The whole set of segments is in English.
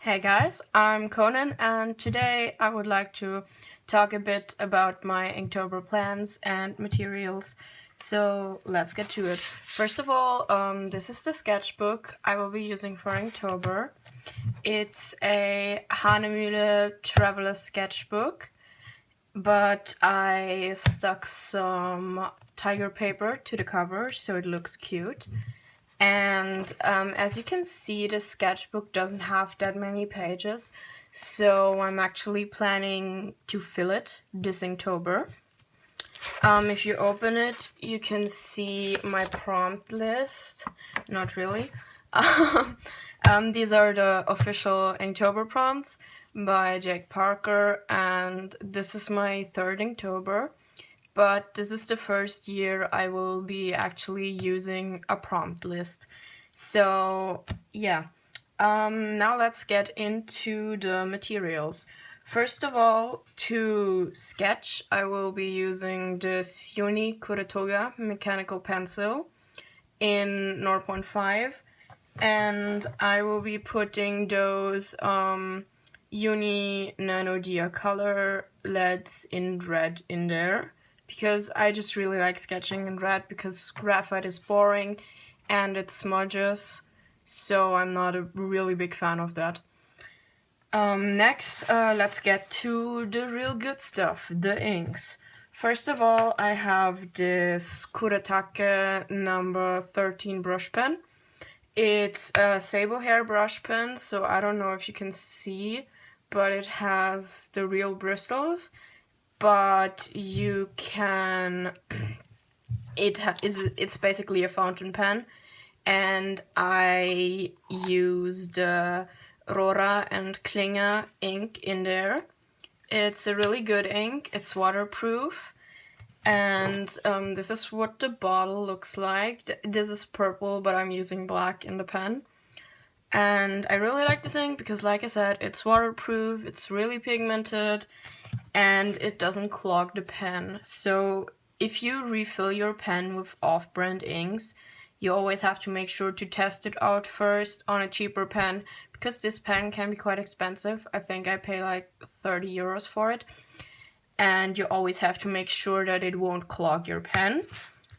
Hey guys, I'm Conan, and today I would like to talk a bit about my Inktober plans and materials. So let's get to it. First of all, this is the sketchbook I will be using for Inktober. It's a Hanemühle traveler sketchbook, but I stuck some tiger paper to the cover so it looks cute. And as you can see, the sketchbook doesn't have that many pages, so I'm actually planning to fill it this Inktober. If you open it, you can see my prompt list. Not really. These are the official Inktober prompts by Jake Parker, and this is my third Inktober. But this is the first year I will be actually using a prompt list. So yeah, now let's get into the materials. First of all, to sketch, I will be using this Uni Kuretoga mechanical pencil in 0.5, and I will be putting those Uni Nano Dia color leads in red in there, because I just really like sketching in red because graphite is boring and it smudges, so I'm not a really big fan of that. Next, let's get to the real good stuff, the inks. First of all, I have this Kuretake number 13 brush pen. It's a sable hair brush pen, so I don't know if you can see, but it has the real bristles. But you can, it's basically a fountain pen, and I used Rora and Klinger ink in there. It's a really good ink, it's waterproof, and this is what the bottle looks like. This is purple, but I'm using black in the pen. And I really like this ink because, like I said, it's waterproof, it's really pigmented, and it doesn't clog the pen. So if you refill your pen with off-brand inks, you always have to make sure to test it out first on a cheaper pen, because this pen can be quite expensive. I think I pay like 30 euros for it. And you always have to make sure that it won't clog your pen.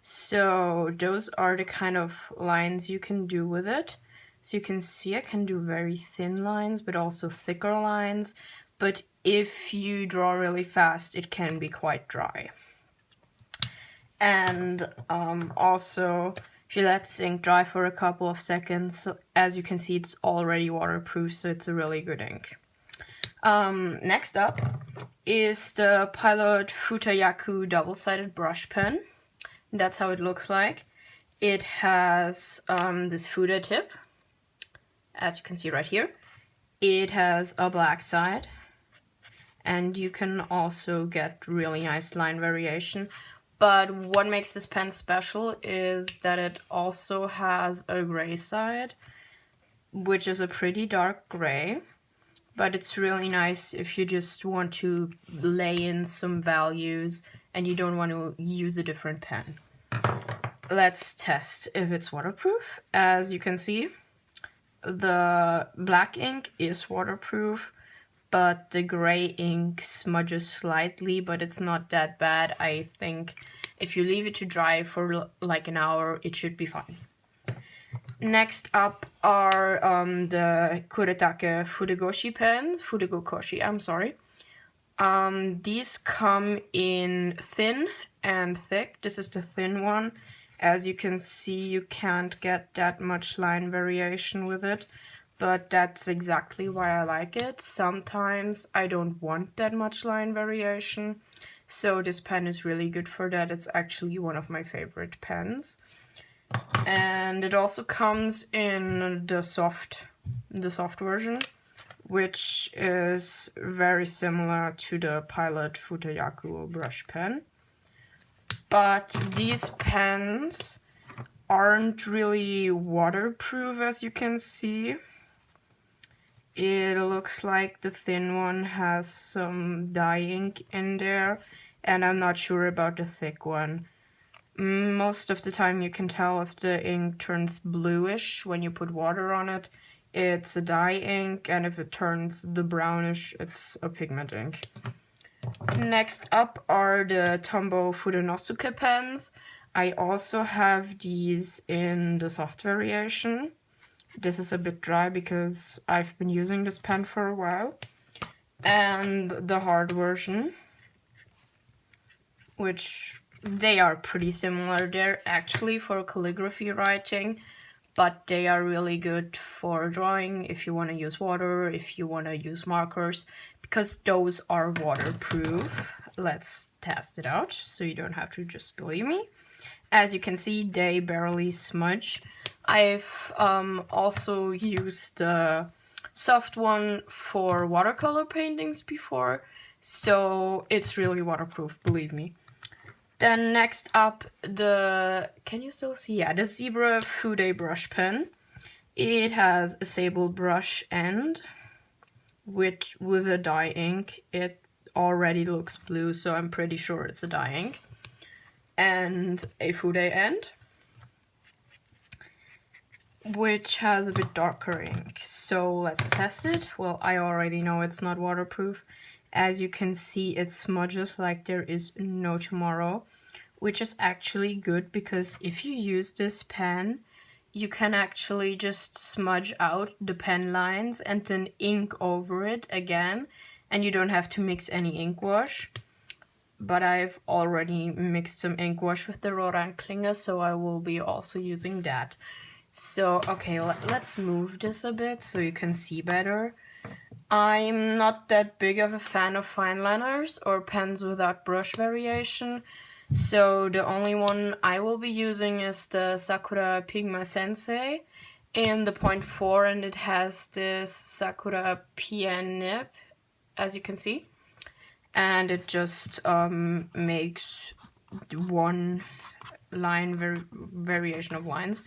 So those are the kind of lines you can do with it. So you can see I can do very thin lines, but also thicker lines. But if you draw really fast, it can be quite dry. And also, if you let this ink dry for a couple of seconds, as you can see, it's already waterproof, so it's a really good ink. Next up is the Pilot Futayaku double-sided brush pen. That's how it looks like. It has this Futa tip, as you can see right here. It has a black side, and you can also get really nice line variation. But what makes this pen special is that it also has a gray side, which is a pretty dark gray. But it's really nice if you just want to lay in some values and you don't want to use a different pen. Let's test if it's waterproof. As you can see, the black ink is waterproof, but the gray ink smudges slightly, but it's not that bad. I think if you leave it to dry for like an hour, it should be fine. Next up are the Kuretake Fudegokoshi, I'm sorry. These come in thin and thick. This is the thin one. As you can see, you can't get that much line variation with it, but that's exactly why I like it. Sometimes I don't want that much line variation, so this pen is really good for that. It's actually one of my favorite pens. And it also comes in the soft version, which is very similar to the Pilot Futayaku brush pen. But these pens aren't really waterproof, as you can see. It looks like the thin one has some dye ink in there, and I'm not sure about the thick one. Most of the time you can tell if the ink turns bluish when you put water on it. it's a dye ink, and if it turns the brownish, it's a pigment ink. Next up are the Tombow Fudonosuke pens. I also have these in the soft variation. This is a bit dry because I've been using this pen for a while. And the hard version, which they are pretty similar. They're actually for calligraphy writing, but they are really good for drawing if you want to use water, if you want to use markers, because those are waterproof. Let's test it out so you don't have to just believe me. As you can see, they barely smudge. I've also used the soft one for watercolor paintings before, so it's really waterproof, believe me. Then next up, can you still see? Yeah, the Zebra Fude brush pen. It has a sable brush end, which with a dye ink, it already looks blue, so I'm pretty sure it's a dye ink. And a Fude end, which has a bit darker ink. So let's test it. Well, I already know it's not waterproof. As you can see, it smudges like there is no tomorrow, which is actually good because if you use this pen, you can actually just smudge out the pen lines and then ink over it again, and you don't have to mix any ink wash. But I've already mixed some ink wash with the Roran Klinger, so I will be also using that. So, okay, let's move this a bit so you can see better. I'm not that big of a fan of fine liners or pens without brush variation, so the only one I will be using is the Sakura Pigma Sensei in the 0.4, and it has this Sakura PN nib, as you can see. And it just makes one line variation of lines.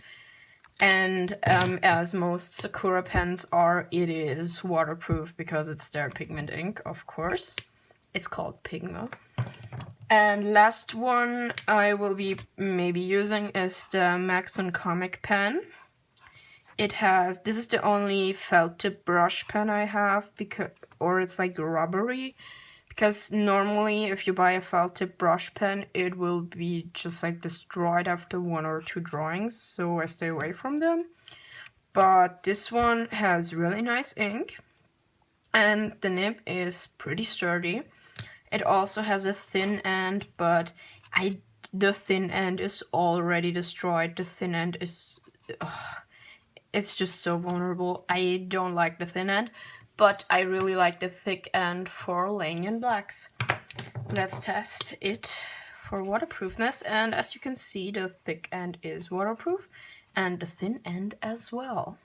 And as most Sakura pens are, it is waterproof because it's their pigment ink, of course. It's called Pigma. And last one I will be maybe using is the Maxon Comic pen. This is the only felt tip brush pen I have, or it's like rubbery. Because normally if you buy a felt tip brush pen, it will be just like destroyed after 1 or 2 drawings, so I stay away from them. But this one has really nice ink, and the nib is pretty sturdy. It also has a thin end, but the thin end is already destroyed. The thin end is... it's just so vulnerable. I don't like the thin end, but I really like the thick end for laying in blacks. Let's test it for waterproofness, and as you can see, the thick end is waterproof and the thin end as well.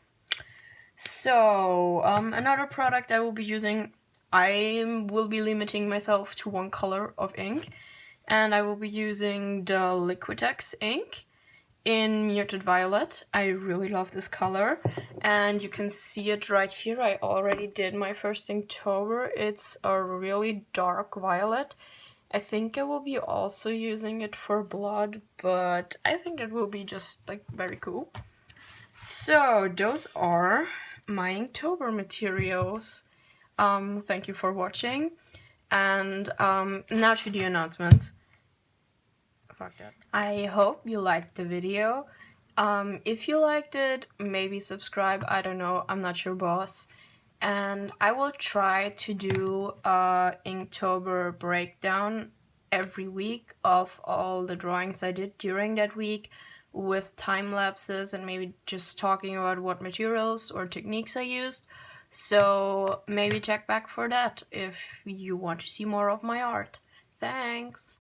So, another product I will be using, I will be limiting myself to 1 color of ink, and I will be using the Liquitex ink in Muted Violet. I really love this color, and you can see it right here. I already did my first Inktober. It's a really dark violet. I think I will be also using it for blood, but I think it will be just like very cool. So those are my Inktober materials. Thank you for watching, and now to the announcements. Fuck that. I hope you liked the video. If you liked it, maybe subscribe. I don't know, I'm not your boss. And I will try to do a Inktober breakdown every week of all the drawings I did during that week, with time lapses and maybe just talking about what materials or techniques I used. So maybe check back for that if you want to see more of my art. Thanks!